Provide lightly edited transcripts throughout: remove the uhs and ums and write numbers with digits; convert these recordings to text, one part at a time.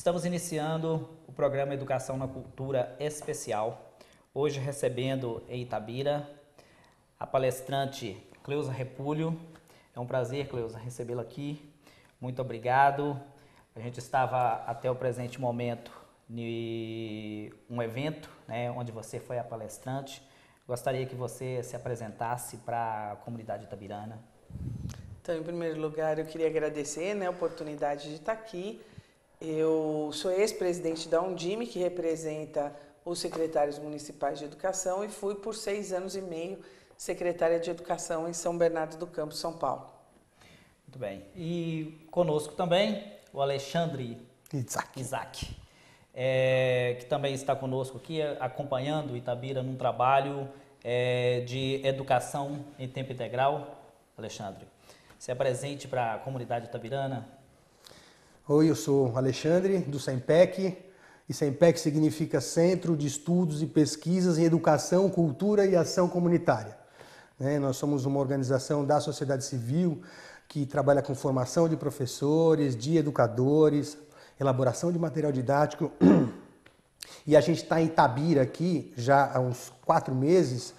Estamos iniciando o programa Educação na Cultura Especial, hoje recebendo em Itabira a palestrante Cleusa Repúlio. É um prazer, Cleusa, recebê-la aqui. Muito obrigado. A gente estava até o presente momento em um evento, né, onde você foi a palestrante. Gostaria que você se apresentasse para a comunidade itabirana. Então, em primeiro lugar, eu queria agradecer, né, a oportunidade de estar aqui. Eu sou ex-presidente da Undime, que representa os secretários municipais de educação, e fui por 6 anos e meio secretária de educação em São Bernardo do Campo, São Paulo. Muito bem. E conosco também o Alexandre Isaac, que também está conosco aqui, acompanhando o Itabira num trabalho de educação em tempo integral. Alexandre, se apresente para a comunidade itabirana. Oi, eu sou Alexandre, do CEMPEC, e CEMPEC significa Centro de Estudos e Pesquisas em Educação, Cultura e Ação Comunitária. Nós somos uma organização da sociedade civil que trabalha com formação de professores, de educadores, elaboração de material didático, e a gente está em Itabira aqui já há uns 4 meses,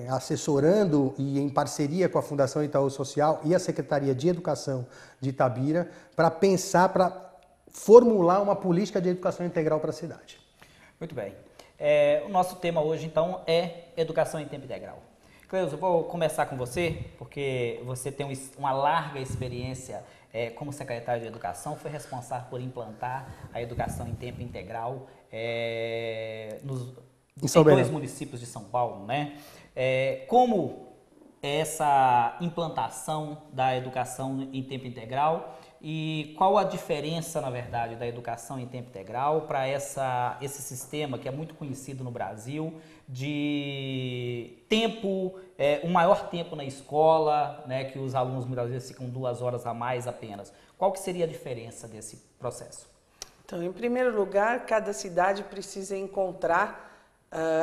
assessorando e em parceria com a Fundação Itaú Social e a Secretaria de Educação de Itabira para pensar, para formular uma política de educação integral para a cidade. Muito bem. O nosso tema hoje, então, é educação em tempo integral. Cleusa, eu vou começar com você, porque você tem uma larga experiência como secretário de Educação, foi responsável por implantar a educação em tempo integral em 2 municípios de São Paulo, né? Como essa implantação da educação em tempo integral e qual a diferença, na verdade, da educação em tempo integral para esse sistema que é muito conhecido no Brasil de tempo, um maior tempo na escola, né, que os alunos muitas vezes ficam 2 horas a mais apenas. Qual que seria a diferença desse processo? Então, em primeiro lugar, cada cidade precisa encontrar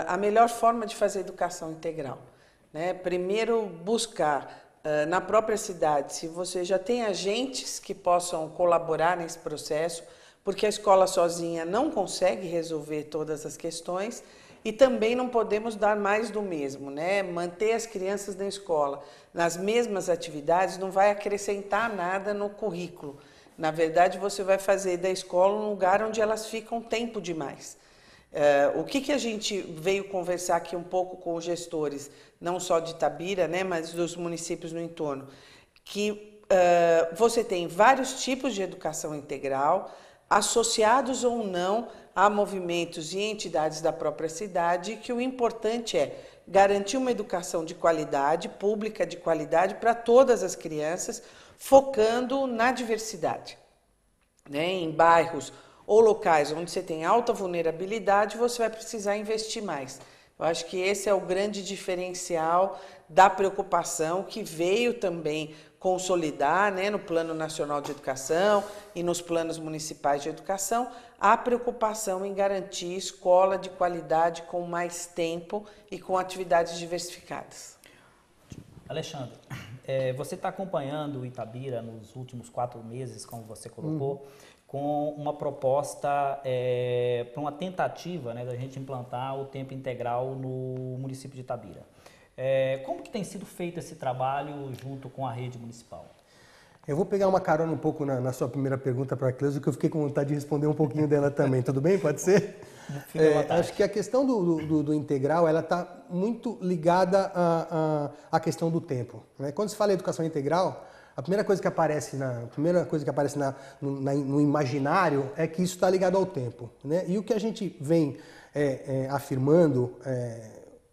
a melhor forma de fazer educação integral, né? Primeiro, buscar na própria cidade se você já tem agentes que possam colaborar nesse processo, porque a escola sozinha não consegue resolver todas as questões e também não podemos dar mais do mesmo, né? Manter as crianças na escola nas mesmas atividades não vai acrescentar nada no currículo. Na verdade, você vai fazer da escola um lugar onde elas ficam tempo demais. O que a gente veio conversar aqui um pouco com os gestores, não só de Itabira, né, mas dos municípios no entorno, que você tem vários tipos de educação integral, associados ou não a movimentos e entidades da própria cidade, que o importante é garantir uma educação de qualidade, pública de qualidade para todas as crianças, focando na diversidade, né, em bairros ou locais onde você tem alta vulnerabilidade, você vai precisar investir mais. Eu acho que esse é o grande diferencial da preocupação que veio também consolidar, né, no Plano Nacional de Educação e nos planos municipais de educação, a preocupação em garantir escola de qualidade com mais tempo e com atividades diversificadas. Alexandre, você está acompanhando o Itabira nos últimos 4 meses, como você colocou, com uma proposta para uma tentativa, né, da gente implantar o tempo integral no município de Itabira. Como que tem sido feito esse trabalho junto com a rede municipal? Eu vou pegar uma carona um pouco na sua primeira pergunta para a Cleusa, que eu fiquei com vontade de responder um pouquinho dela também. Tudo bem? Pode ser? Acho que a questão do integral ela está muito ligada à questão do tempo, né? Quando se fala em educação integral, a primeira coisa que aparece no imaginário é que isso está ligado ao tempo, né? E o que a gente vem afirmando,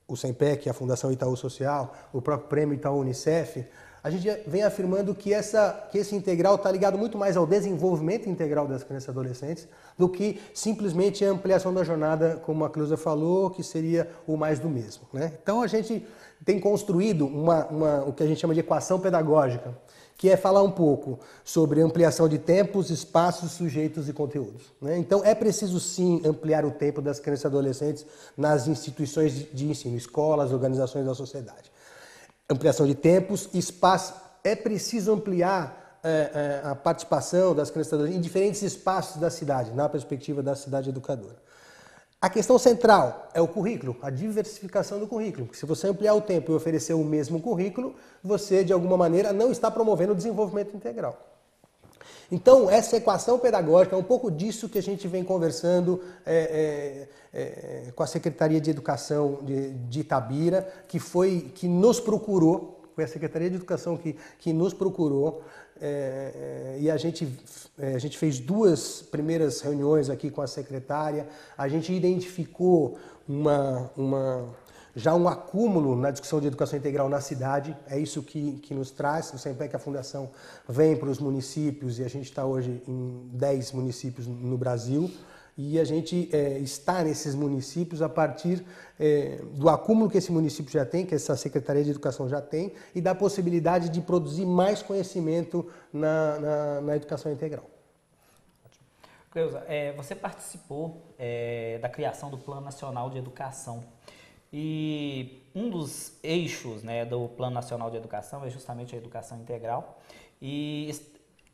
o CEMPEC, a Fundação Itaú Social, o próprio Prêmio Itaú Unicef, a gente vem afirmando que esse integral está ligado muito mais ao desenvolvimento integral das crianças e adolescentes do que simplesmente a ampliação da jornada, como a Cleusa falou, que seria o mais do mesmo, né? Então a gente tem construído o que a gente chama de equação pedagógica, que é falar um pouco sobre ampliação de tempos, espaços, sujeitos e conteúdos, né? Então é preciso sim ampliar o tempo das crianças e adolescentes nas instituições de ensino, escolas, organizações da sociedade. Ampliação de tempos, espaço, é preciso ampliar a participação das crianças em diferentes espaços da cidade, na perspectiva da cidade educadora. A questão central é o currículo, a diversificação do currículo. Porque se você ampliar o tempo e oferecer o mesmo currículo, você, de alguma maneira, não está promovendo o desenvolvimento integral. Então, essa equação pedagógica, é um pouco disso que a gente vem conversando com a Secretaria de Educação de Itabira, que nos procurou, foi a Secretaria de Educação que nos procurou, e a gente fez 2 primeiras reuniões aqui com a secretária. A gente identificou já um acúmulo na discussão de educação integral na cidade. É isso que nos traz. O SEMPEC, a Fundação, vem para os municípios, e a gente está hoje em 10 municípios no Brasil. E a gente está nesses municípios a partir do acúmulo que esse município já tem, que essa Secretaria de Educação já tem, e da possibilidade de produzir mais conhecimento na educação integral. Cleusa, você participou da criação do Plano Nacional de Educação. E um dos eixos, né, do Plano Nacional de Educação é justamente a educação integral. E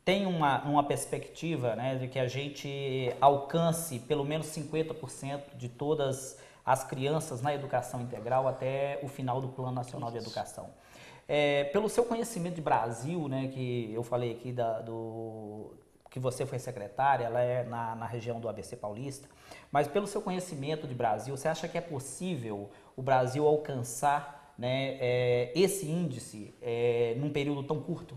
tem uma perspectiva, né, de que a gente alcance pelo menos 50% de todas as crianças na educação integral até o final do Plano Nacional de Educação. Pelo seu conhecimento de Brasil, né, que eu falei aqui que você foi secretária, ela é na região do ABC Paulista, mas pelo seu conhecimento de Brasil, você acha que é possível o Brasil alcançar, né, esse índice num período tão curto?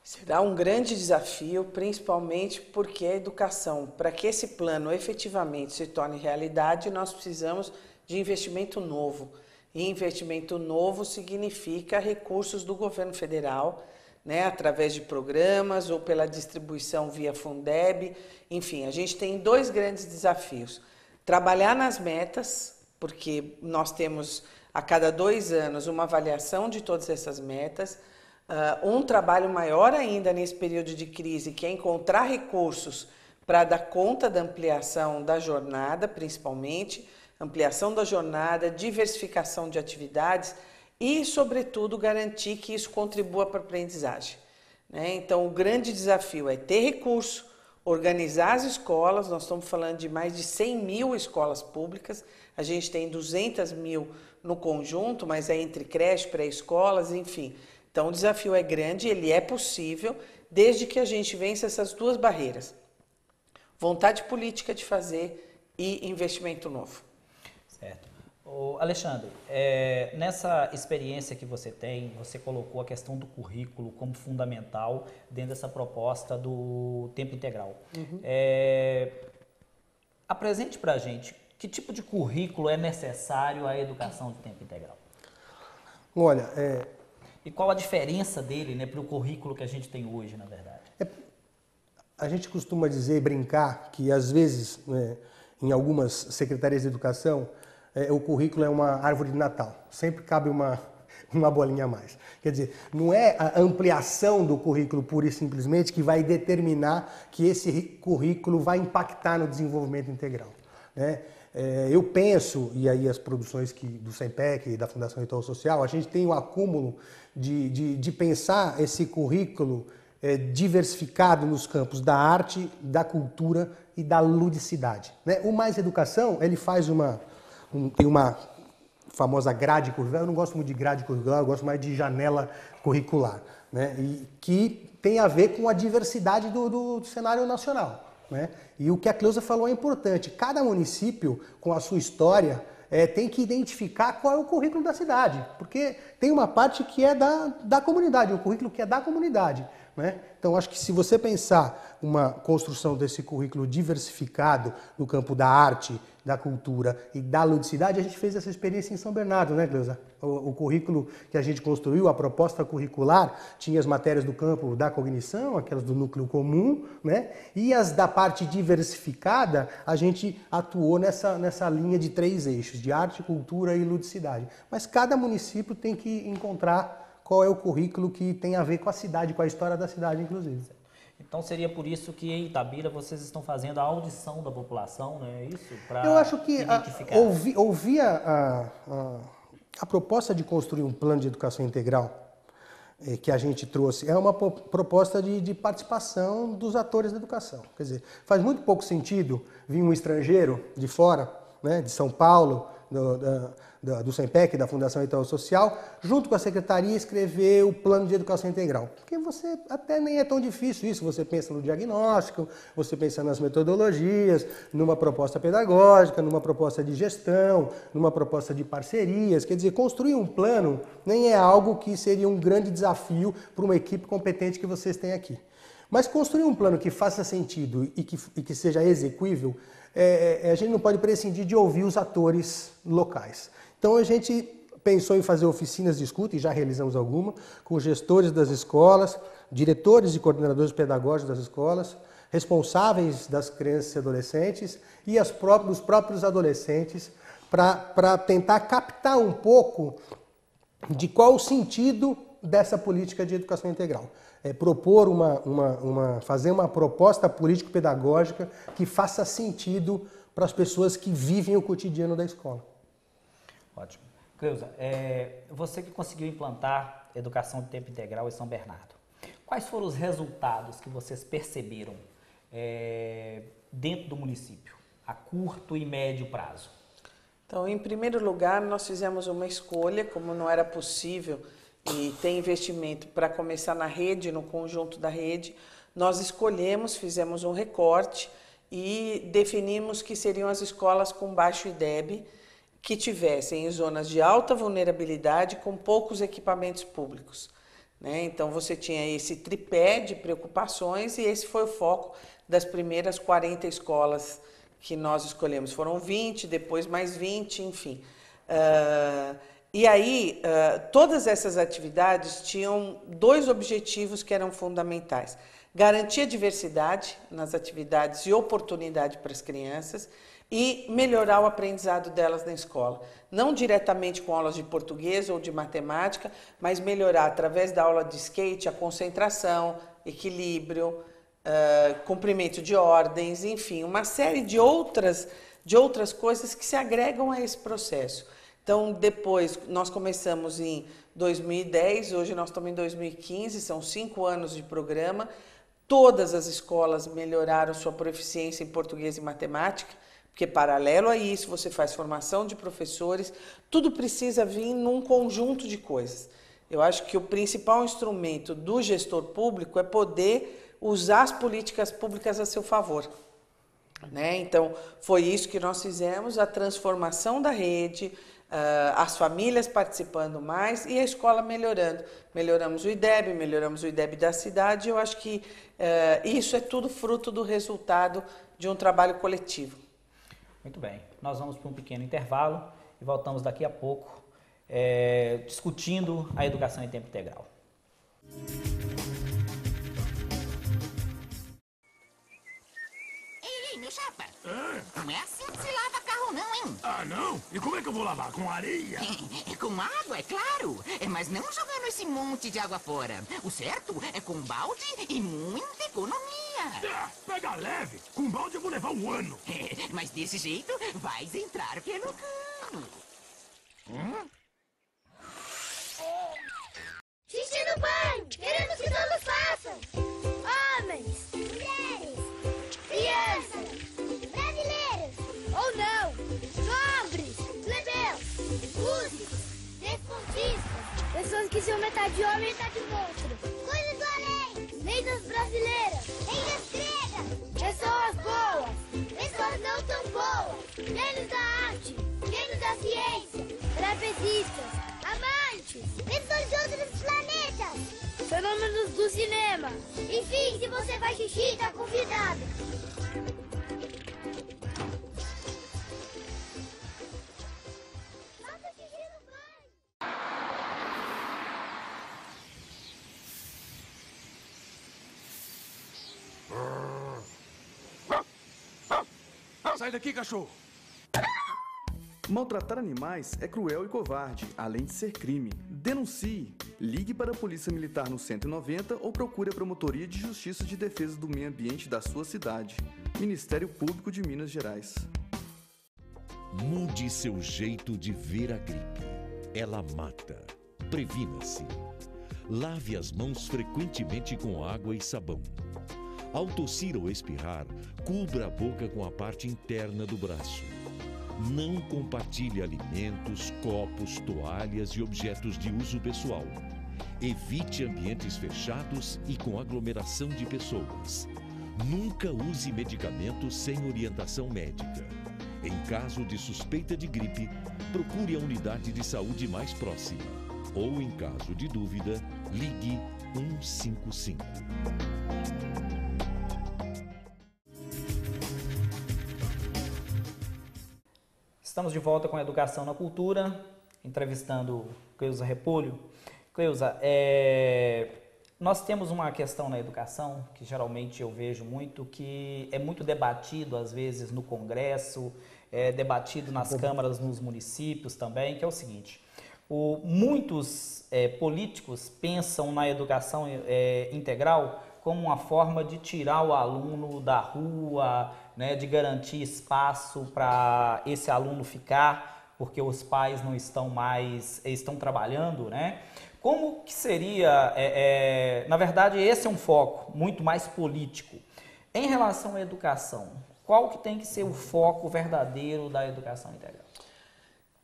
Será um grande desafio, principalmente porque a educação, para que esse plano efetivamente se torne realidade, nós precisamos de investimento novo. E investimento novo significa recursos do governo federal, né, através de programas ou pela distribuição via Fundeb. Enfim, a gente tem 2 grandes desafios. Trabalhar nas metas, porque nós temos a cada 2 anos uma avaliação de todas essas metas. Um trabalho maior ainda nesse período de crise, que é encontrar recursos para dar conta da ampliação da jornada, principalmente, ampliação da jornada, diversificação de atividades e, sobretudo, garantir que isso contribua para a aprendizagem, né? Então, o grande desafio é ter recurso, organizar as escolas. Nós estamos falando de mais de 100 mil escolas públicas, a gente tem 200 mil no conjunto, mas é entre creche, pré-escolas, enfim. Então, o desafio é grande, ele é possível, desde que a gente vença essas 2 barreiras. Vontade política de fazer e investimento novo. Certo. Alexandre, nessa experiência que você tem, você colocou a questão do currículo como fundamental dentro dessa proposta do tempo integral. Uhum. Apresente para a gente que tipo de currículo é necessário à educação de tempo integral. Olha, e qual a diferença dele, né, para o currículo que a gente tem hoje, na verdade? A gente costuma dizer, brincar, que às vezes, em algumas secretarias de educação, o currículo é uma árvore de Natal. Sempre cabe uma bolinha a mais. Quer dizer, não é a ampliação do currículo pura e simplesmente que vai determinar que esse currículo vai impactar no desenvolvimento integral, né? Eu penso, e aí as produções do SEMPEC e da Fundação Itaú Social, a gente tem um acúmulo de pensar esse currículo diversificado nos campos da arte, da cultura e da ludicidade, né? O Mais Educação, ele faz tem uma famosa grade curricular. Eu não gosto muito de grade curricular, eu gosto mais de janela curricular, né? E que tem a ver com a diversidade do cenário nacional, né? E o que a Cleusa falou é importante. Cada município, com a sua história, tem que identificar qual é o currículo da cidade, porque tem uma parte que é da comunidade, o currículo que é da comunidade, né? Então, acho que se você pensar uma construção desse currículo diversificado no campo da arte, da cultura e da ludicidade, a gente fez essa experiência em São Bernardo, né, Cleusa? O currículo que a gente construiu, a proposta curricular, tinha as matérias do campo da cognição, aquelas do núcleo comum, né? E as da parte diversificada, a gente atuou nessa linha de 3 eixos, de arte, cultura e ludicidade. Mas cada município tem que encontrar qual é o currículo que tem a ver com a cidade, com a história da cidade, inclusive. Então seria por isso que em Itabira vocês estão fazendo a audição da população, né? Isso? Eu acho que ouvir a proposta de construir um plano de educação integral que a gente trouxe é uma proposta de participação dos atores da educação. Quer dizer, faz muito pouco sentido vir um estrangeiro de fora, né, de São Paulo, do SEMPEC, da Fundação Itaú Social, junto com a Secretaria, escrever o Plano de Educação Integral. Porque você até nem é tão difícil isso, você pensa no diagnóstico, você pensa nas metodologias, numa proposta pedagógica, numa proposta de gestão, numa proposta de parcerias. Quer dizer, construir um plano nem é algo que seria um grande desafio para uma equipe competente que vocês têm aqui. Mas construir um plano que faça sentido e que seja execuível, a gente não pode prescindir de ouvir os atores locais. Então a gente pensou em fazer oficinas de escuta, e já realizamos alguma, com gestores das escolas, diretores e coordenadores pedagógicos das escolas, responsáveis das crianças e adolescentes e os próprios adolescentes, para tentar captar um pouco de qual o sentido dessa política de educação integral. Propor fazer uma proposta político-pedagógica que faça sentido para as pessoas que vivem o cotidiano da escola. Ótimo. Cleusa, você que conseguiu implantar educação de tempo integral em São Bernardo, quais foram os resultados que vocês perceberam dentro do município, a curto e médio prazo? Então, em primeiro lugar, nós fizemos uma escolha, como não era possível e tem investimento para começar na rede, no conjunto da rede, nós fizemos um recorte e definimos que seriam as escolas com baixo IDEB, que tivessem em zonas de alta vulnerabilidade com poucos equipamentos públicos, né? Então você tinha esse tripé de preocupações e esse foi o foco das primeiras 40 escolas que nós escolhemos. Foram 20, depois mais 20, enfim. E aí, todas essas atividades tinham dois objetivos que eram fundamentais. Garantir a diversidade nas atividades e oportunidade para as crianças e melhorar o aprendizado delas na escola. Não diretamente com aulas de português ou de matemática, mas melhorar através da aula de skate a concentração, equilíbrio, cumprimento de ordens, enfim, uma série de outras coisas que se agregam a esse processo. Então, depois, nós começamos em 2010, hoje nós estamos em 2015, são 5 anos de programa. Todas as escolas melhoraram sua proficiência em português e matemática, porque paralelo a isso você faz formação de professores, tudo precisa vir num conjunto de coisas. Eu acho que o principal instrumento do gestor público é poder usar as políticas públicas a seu favor, né? Então, foi isso que nós fizemos, a transformação da rede, as famílias participando mais e a escola melhorando. Melhoramos o IDEB da cidade, e eu acho que isso é tudo fruto do resultado de um trabalho coletivo. Muito bem, nós vamos para um pequeno intervalo e voltamos daqui a pouco discutindo a educação em tempo integral. Ei, meu chapa, não é assim que se lava carro não, hein? Ah, não? E como é que eu vou lavar? Com areia? Com água, é claro, mas não jogando esse monte de água fora. O certo é com balde e muita economia. Pega leve. Com balde eu vou levar 1 ano. Mas desse jeito, vais entrar pelo cano. Xixi no banho! Queremos que todos façam! Homens, mulheres, crianças, brasileiros ou não, nobres, plebeus, músicos, desportistas, pessoas que são metade homem e metade monstro, coisas do além, lendas brasileiras, lendas gregas, pessoas boas, pessoas não tão boas, gênios da arte, gênios da ciência, trapezistas, amantes, pessoas de outros planetas, fenômenos do cinema. Enfim, se você faz xixi, tá convidado. Faça xixi no banho. Sai daqui, cachorro. Maltratar animais é cruel e covarde, além de ser crime. Denuncie. Ligue para a Polícia Militar no 190 ou procure a Promotoria de Justiça de Defesa do Meio Ambiente da sua cidade. Ministério Público de Minas Gerais. Mude seu jeito de ver a gripe. Ela mata. Previna-se. lave as mãos frequentemente com água e sabão. Ao tossir ou espirrar, cubra a boca com a parte interna do braço. Não compartilhe alimentos, copos, toalhas e objetos de uso pessoal. Evite ambientes fechados e com aglomeração de pessoas. Nunca use medicamentos sem orientação médica. Em caso de suspeita de gripe, procure a unidade de saúde mais próxima. Ou, em caso de dúvida, ligue 155. Estamos de volta com a Educação na Cultura, entrevistando Cleusa Repolho. Cleusa, nós temos uma questão na educação que geralmente eu vejo muito, que é muito debatido às vezes no Congresso, debatido nas câmaras, nos municípios também, que é o seguinte: muitos políticos pensam na educação integral como uma forma de tirar o aluno da rua, né, de garantir espaço para esse aluno ficar, porque os pais não estão mais, estão trabalhando, né? Como que seria, na verdade, esse é um foco muito mais político. Em relação à educação, qual que tem que ser o foco verdadeiro da educação integral?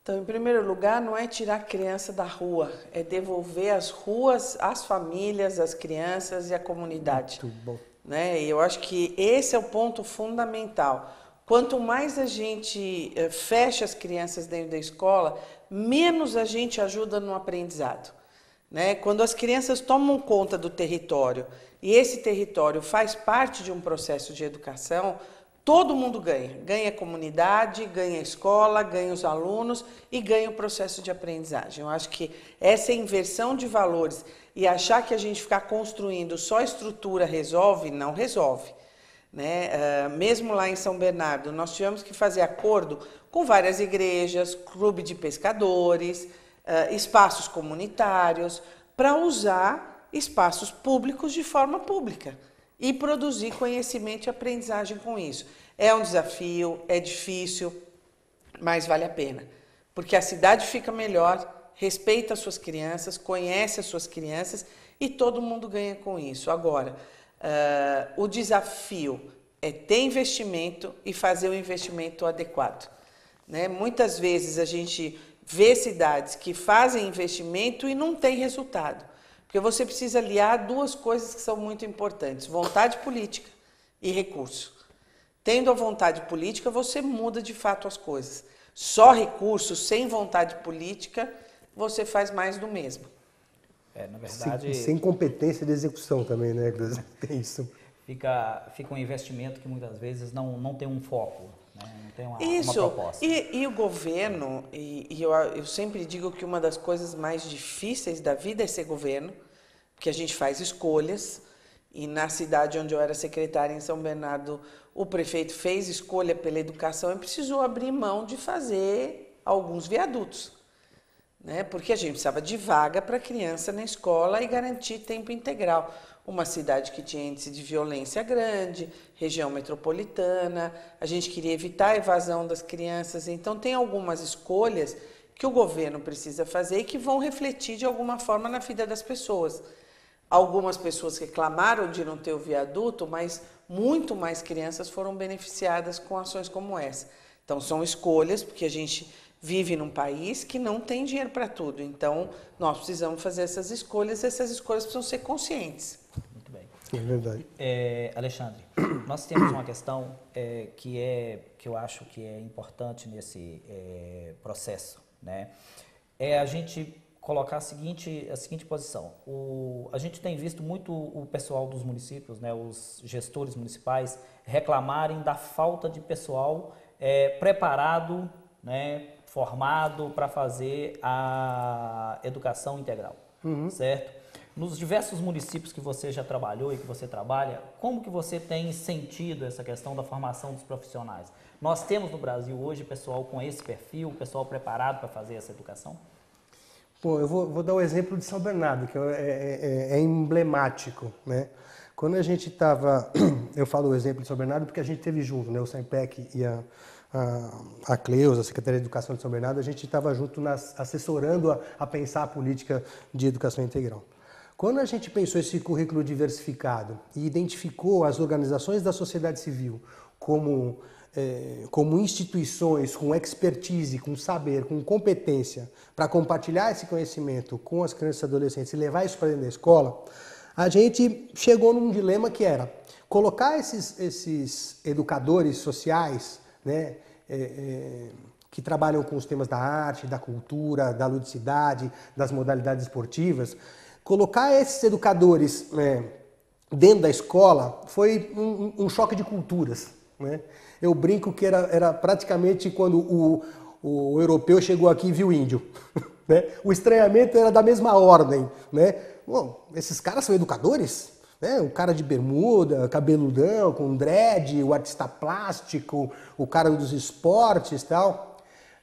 Então, em primeiro lugar, não é tirar a criança da rua, é devolver as ruas às famílias, às crianças e à comunidade. Muito bom. Né? E eu acho que esse é o ponto fundamental. Quanto mais a gente fecha as crianças dentro da escola, menos a gente ajuda no aprendizado. Né? Quando as crianças tomam conta do território e esse território faz parte de um processo de educação, todo mundo ganha. Ganha a comunidade, ganha a escola, ganha os alunos e ganha o processo de aprendizagem. Eu acho que essa inversão de valores e achar que a gente ficar construindo só a estrutura resolve, não resolve. Né? Mesmo lá em São Bernardo, nós tivemos que fazer acordo com várias igrejas, clube de pescadores, espaços comunitários, para usar espaços públicos de forma pública e produzir conhecimento e aprendizagem com isso. É um desafio, é difícil, mas vale a pena, porque a cidade fica melhor, respeita as suas crianças, conhece as suas crianças e todo mundo ganha com isso. Agora, o desafio é ter investimento e fazer o investimento adequado. Né? Muitas vezes a gente vê cidades que fazem investimento e não tem resultado. Porque você precisa aliar duas coisas que são muito importantes: vontade política e recurso. Tendo a vontade política, você muda de fato as coisas. Só recurso, sem vontade política, você faz mais do mesmo. Na verdade... Sem competência de execução também, né? Tem isso. Fica um investimento que muitas vezes não tem um foco, né? Não tem uma proposta. E o governo, eu sempre digo que uma das coisas mais difíceis da vida é ser governo, porque a gente faz escolhas, e na cidade onde eu era secretária, em São Bernardo, o prefeito fez escolha pela educação e precisou abrir mão de fazer alguns viadutos, né? Porque a gente precisava de vaga para criança na escola e garantir tempo integral. Uma cidade que tinha índice de violência grande, região metropolitana, a gente queria evitar a evasão das crianças. Então, tem algumas escolhas que o governo precisa fazer e que vão refletir de alguma forma na vida das pessoas. Algumas pessoas reclamaram de não ter o viaduto, mas muito mais crianças foram beneficiadas com ações como essa. Então, são escolhas, porque a gente vive num país que não tem dinheiro para tudo. Então, nós precisamos fazer essas escolhas precisam ser conscientes. Muito bem. É verdade. Alexandre, nós temos uma questão que eu acho que é importante nesse processo, né? É a gente colocar a seguinte posição. A gente tem visto muito o pessoal dos municípios, né, os gestores municipais, reclamarem da falta de pessoal preparado, né, formado para fazer a educação integral, certo? Nos diversos municípios que você já trabalhou e que você trabalha, como que você tem sentido essa questão da formação dos profissionais? Nós temos no Brasil hoje pessoal com esse perfil, pessoal preparado para fazer essa educação? Bom, eu vou dar o exemplo de São Bernardo, que é emblemático, né? Quando a gente estava, eu falo o exemplo de São Bernardo porque a gente teve junto, né? O SEMPEC e a Cleusa, a Secretaria de Educação de São Bernardo, a gente estava junto assessorando a pensar a política de educação integral. Quando a gente pensou esse currículo diversificado e identificou as organizações da sociedade civil como instituições com expertise, com saber, com competência para compartilhar esse conhecimento com as crianças e adolescentes e levar isso para dentro da escola, a gente chegou num dilema que era colocar esses educadores sociais, né, que trabalham com os temas da arte, da cultura, da ludicidade, das modalidades esportivas, colocar esses educadores dentro da escola foi um choque de culturas, né? Eu brinco que era praticamente quando o europeu chegou aqui e viu o índio. Né? O estranhamento era da mesma ordem. Né? Bom, esses caras são educadores? Né? O cara de bermuda, cabeludão, com dread, o artista plástico, o cara dos esportes e tal.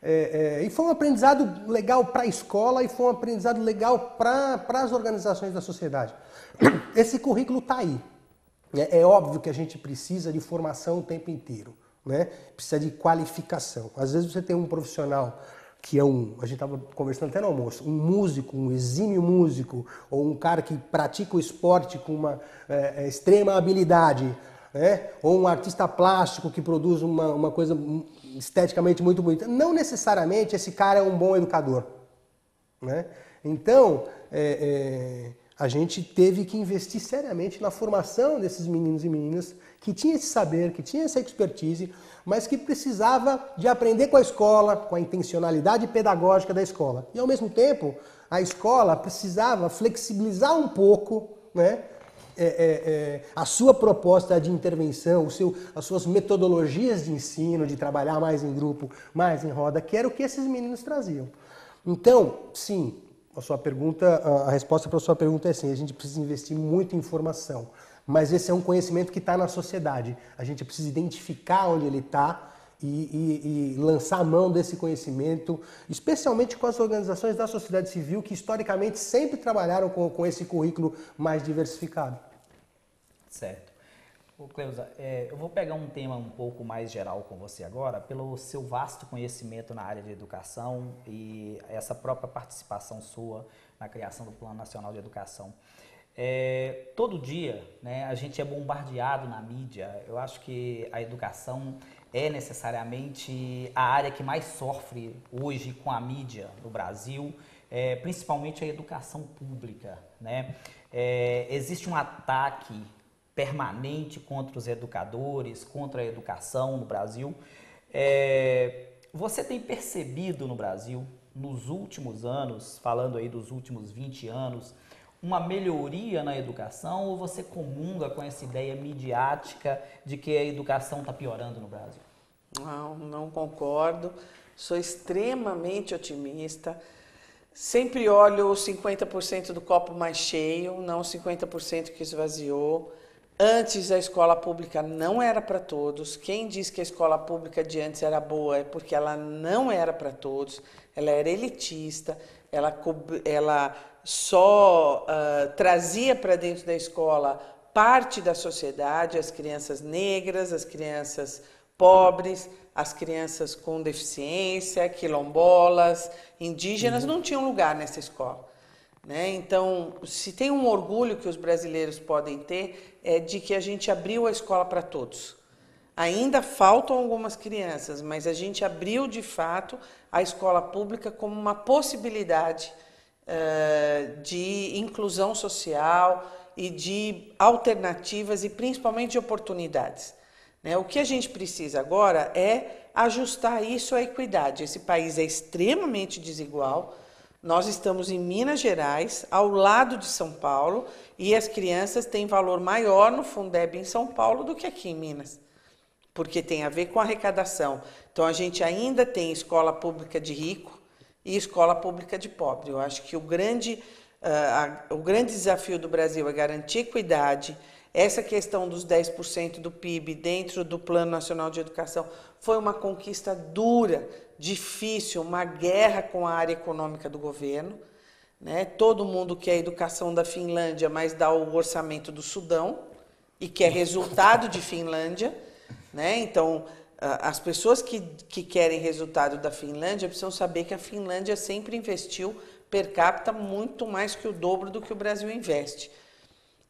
E foi um aprendizado legal para a escola e foi um aprendizado legal para as organizações da sociedade. Esse currículo está aí. É óbvio que a gente precisa de formação o tempo inteiro. Né? Precisa de qualificação. Às vezes você tem um profissional que a gente estava conversando até no almoço, um músico, um exímio músico, ou um cara que pratica o esporte com uma extrema habilidade, né? Ou um artista plástico que produz uma coisa esteticamente muito bonita. Não necessariamente esse cara é um bom educador. Né? Então, a gente teve que investir seriamente na formação desses meninos e meninas que tinham esse saber, que tinham essa expertise, mas que precisava de aprender com a escola, com a intencionalidade pedagógica da escola. E, ao mesmo tempo, a escola precisava flexibilizar um pouco, né, a sua proposta de intervenção, as suas metodologias de ensino, de trabalhar mais em grupo, mais em roda, que era o que esses meninos traziam. Então, sim, a resposta para a sua pergunta é sim, a gente precisa investir muito em formação. Mas esse é um conhecimento que está na sociedade. A gente precisa identificar onde ele está e lançar a mão desse conhecimento, especialmente com as organizações da sociedade civil que historicamente sempre trabalharam com esse currículo mais diversificado. Certo. Cleusa, eu vou pegar um tema um pouco mais geral com você agora, pelo seu vasto conhecimento na área de educação e essa própria participação sua na criação do Plano Nacional de Educação. Todo dia, né, a gente é bombardeado na mídia. Eu acho que a educação é necessariamente a área que mais sofre hoje com a mídia no Brasil, principalmente a educação pública. Né? Existe um ataque permanente contra os educadores, contra a educação no Brasil. Você tem percebido no Brasil, nos últimos anos, falando aí dos últimos 20 anos, uma melhoria na educação, ou você comunga com essa ideia midiática de que a educação está piorando no Brasil? Não concordo. Sou extremamente otimista. Sempre olho os 50% do copo mais cheio, não os 50% que esvaziou. Antes a escola pública não era para todos. Quem diz que a escola pública de antes era boa é porque ela não era para todos. Ela era elitista, ela só trazia para dentro da escola parte da sociedade, as crianças negras, as crianças pobres, as crianças com deficiência, quilombolas, indígenas, não tinham lugar nessa escola. Né? Então, se tem um orgulho que os brasileiros podem ter, é de que a gente abriu a escola para todos. Ainda faltam algumas crianças, mas a gente abriu de fato a escola pública como uma possibilidade de inclusão social e de alternativas e principalmente de oportunidades. Né? O que a gente precisa agora é ajustar isso à equidade. Esse país é extremamente desigual. Nós estamos em Minas Gerais, ao lado de São Paulo, e as crianças têm valor maior no Fundeb em São Paulo do que aqui em Minas, porque tem a ver com arrecadação. Então, a gente ainda tem escola pública de rico e escola pública de pobre. Eu acho que o grande desafio do Brasil é garantir equidade. Essa questão dos 10% do PIB dentro do Plano Nacional de Educação foi uma conquista dura, difícil, uma guerra com a área econômica do governo. Né? Todo mundo quer a educação da Finlândia, mas dá o orçamento do Sudão e quer resultado de Finlândia. Né? Então, as pessoas que querem resultado da Finlândia precisam saber que a Finlândia sempre investiu per capita muito mais que o dobro do que o Brasil investe.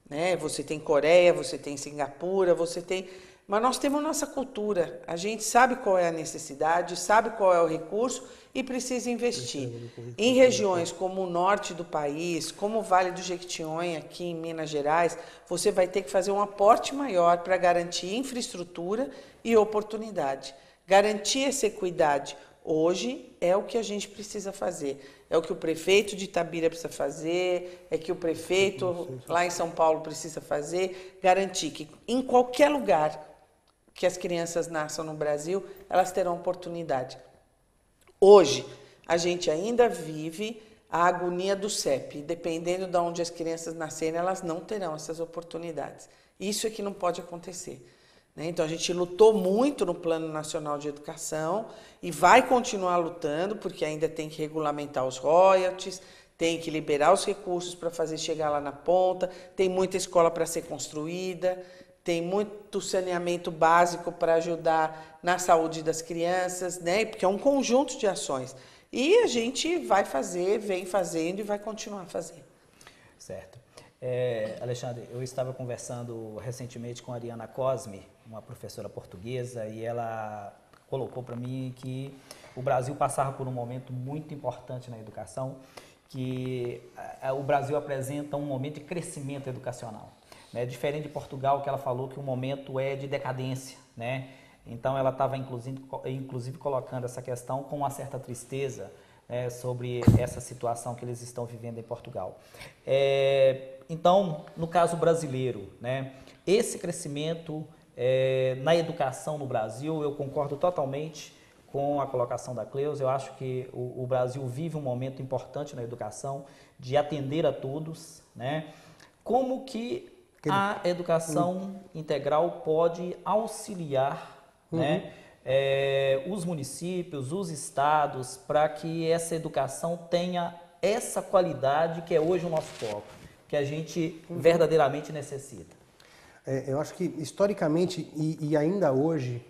Né? Você tem Coreia, você tem Singapura, você tem... Mas nós temos nossa cultura, a gente sabe qual é a necessidade, sabe qual é o recurso e precisa investir. Em regiões como o norte do país, como o Vale do Jequitinhonha, aqui em Minas Gerais, você vai ter que fazer um aporte maior para garantir infraestrutura e oportunidade. Garantir essa equidade hoje é o que a gente precisa fazer. É o que o prefeito de Itabira precisa fazer, é que o prefeito lá em São Paulo precisa fazer, garantir que em qualquer lugar que as crianças nasçam no Brasil, elas terão oportunidade. Hoje, a gente ainda vive a agonia do CEP. Dependendo de onde as crianças nascerem, elas não terão essas oportunidades. Isso é que não pode acontecer. Né? Então, a gente lutou muito no Plano Nacional de Educação e vai continuar lutando, porque ainda tem que regulamentar os royalties, tem que liberar os recursos para fazer chegar lá na ponta, tem muita escola para ser construída, tem muito saneamento básico para ajudar na saúde das crianças, né? Porque é um conjunto de ações. E a gente vai fazer, vem fazendo e vai continuar fazendo. Certo. Alexandre, eu estava conversando recentemente com a Ariana Cosme, uma professora portuguesa, e ela colocou para mim que o Brasil passava por um momento muito importante na educação, que o Brasil apresenta um momento de crescimento educacional. Né? Diferente de Portugal, que ela falou que o momento é de decadência, né? Então ela estava inclusive colocando essa questão com uma certa tristeza, né, sobre essa situação que eles estão vivendo em Portugal. Então, no caso brasileiro, né, esse crescimento na educação no Brasil, eu concordo totalmente com a colocação da Cleusa. Eu acho que o Brasil vive um momento importante na educação, de atender a todos, né? Como que a educação integral pode auxiliar, né, os municípios, os estados, para que essa educação tenha essa qualidade que é hoje o nosso foco, que a gente verdadeiramente necessita? Eu acho que historicamente e ainda hoje,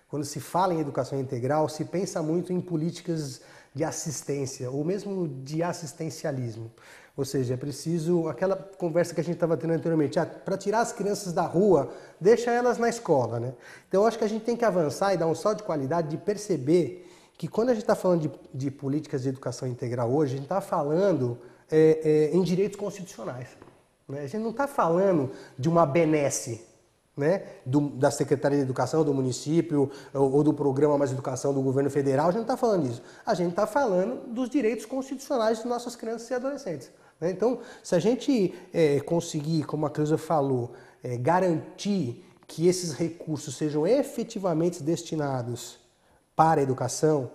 quando se fala em educação integral, se pensa muito em políticas de assistência ou mesmo de assistencialismo. Ou seja, é preciso, aquela conversa que a gente estava tendo anteriormente, para tirar as crianças da rua, deixa elas na escola, né? Então eu acho que a gente tem que avançar e dar um salto de qualidade de perceber que quando a gente está falando de políticas de educação integral hoje, a gente está falando em direitos constitucionais. Né? A gente não está falando de uma benesse, né, da Secretaria de Educação do município ou do Programa Mais Educação do governo federal. A gente não está falando disso. A gente está falando dos direitos constitucionais de nossas crianças e adolescentes. Né? Então, se a gente conseguir, como a Cleusa falou, garantir que esses recursos sejam efetivamente destinados para a educação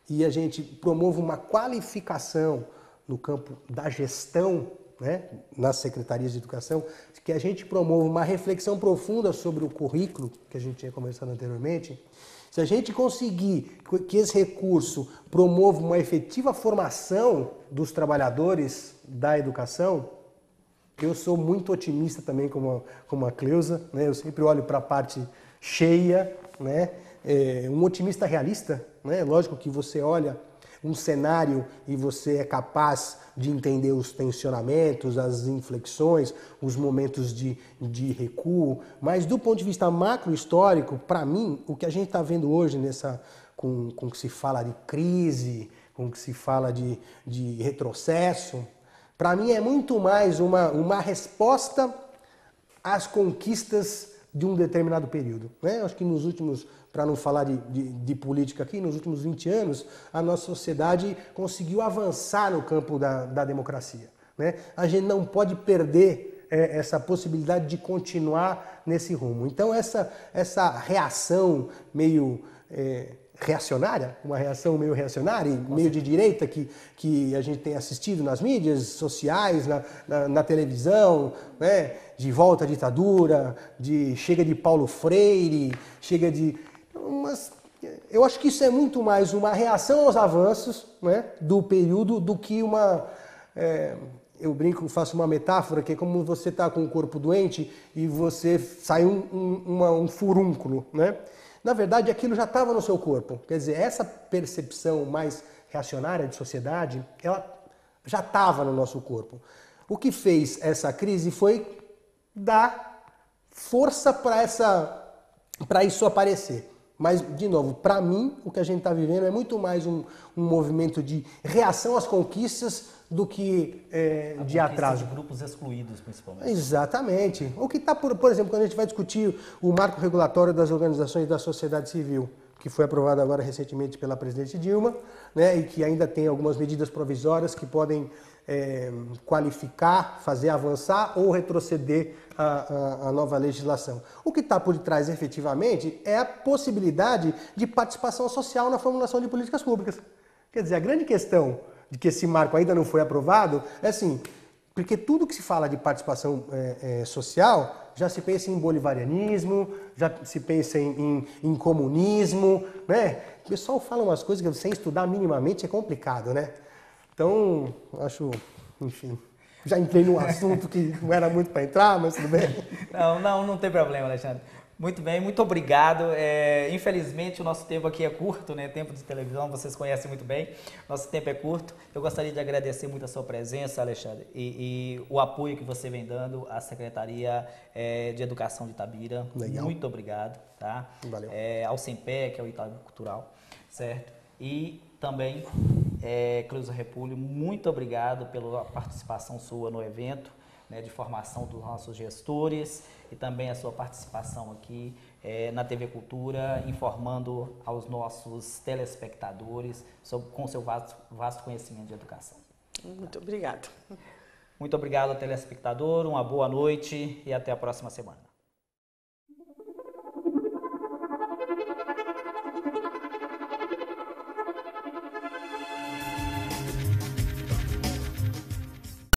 e a gente promova uma qualificação no campo da gestão, né, nas secretarias de educação, que a gente promova uma reflexão profunda sobre o currículo, que a gente tinha conversado anteriormente, se a gente conseguir que esse recurso promova uma efetiva formação dos trabalhadores da educação, eu sou muito otimista também como a Cleusa, né, eu sempre olho para a parte cheia, né, um otimista realista, né, lógico que você olha um cenário e você é capaz de entender os tensionamentos, as inflexões, os momentos de recuo, mas do ponto de vista macro-histórico, para mim, o que a gente está vendo hoje com que se fala de crise, com que se fala de retrocesso, para mim é muito mais uma resposta às conquistas de um determinado período. Né? Acho que nos últimos, para não falar de política aqui, nos últimos 20 anos, a nossa sociedade conseguiu avançar no campo da democracia. Né? A gente não pode perder essa possibilidade de continuar nesse rumo. Então essa reação meio reacionária, uma reação meio reacionária, meio de direita que a gente tem assistido nas mídias sociais, na televisão, né? De volta à ditadura, chega de Paulo Freire, chega de... eu acho que isso é muito mais uma reação aos avanços, né, do período do que uma... eu brinco, faço uma metáfora, que é como você está com o corpo doente e você sai um furúnculo, né? Na verdade, aquilo já estava no seu corpo. Quer dizer, essa percepção mais reacionária de sociedade, ela já estava no nosso corpo. O que fez essa crise foi dar força para isso aparecer. Mas, de novo, para mim, o que a gente está vivendo é muito mais um movimento de reação às conquistas do que de atraso. De grupos excluídos, principalmente. Exatamente. O que está, por exemplo, quando a gente vai discutir o marco regulatório das organizações da sociedade civil, que foi aprovado agora recentemente pela presidente Dilma, né, e que ainda tem algumas medidas provisórias que podem qualificar, fazer avançar ou retroceder a nova legislação. O que está por trás, efetivamente, é a possibilidade de participação social na formulação de políticas públicas. Quer dizer, a grande questão de que esse marco ainda não foi aprovado é assim, porque tudo que se fala de participação social já se pensa em bolivarianismo, já se pensa em comunismo, né? O pessoal fala umas coisas que sem estudar minimamente é complicado, né? Então, acho, enfim, já entrei num assunto que não era muito para entrar, mas tudo bem. Não tem problema, Alexandre. Muito bem, muito obrigado. Infelizmente o nosso tempo aqui é curto, né? Tempo de televisão, vocês conhecem muito bem. Nosso tempo é curto. Eu gostaria de agradecer muito a sua presença, Alexandre, e o apoio que você vem dando à Secretaria de Educação de Itabira. Legal. Muito obrigado, tá? Valeu. Ao SEMPEC, ao Itaú Cultural, certo? E também, Cleusa Repúlio, muito obrigado pela participação sua no evento, né, de formação dos nossos gestores e também a sua participação aqui na TV Cultura, informando aos nossos telespectadores com seu vasto conhecimento de educação. Muito obrigado. Muito obrigado, telespectador, uma boa noite e até a próxima semana.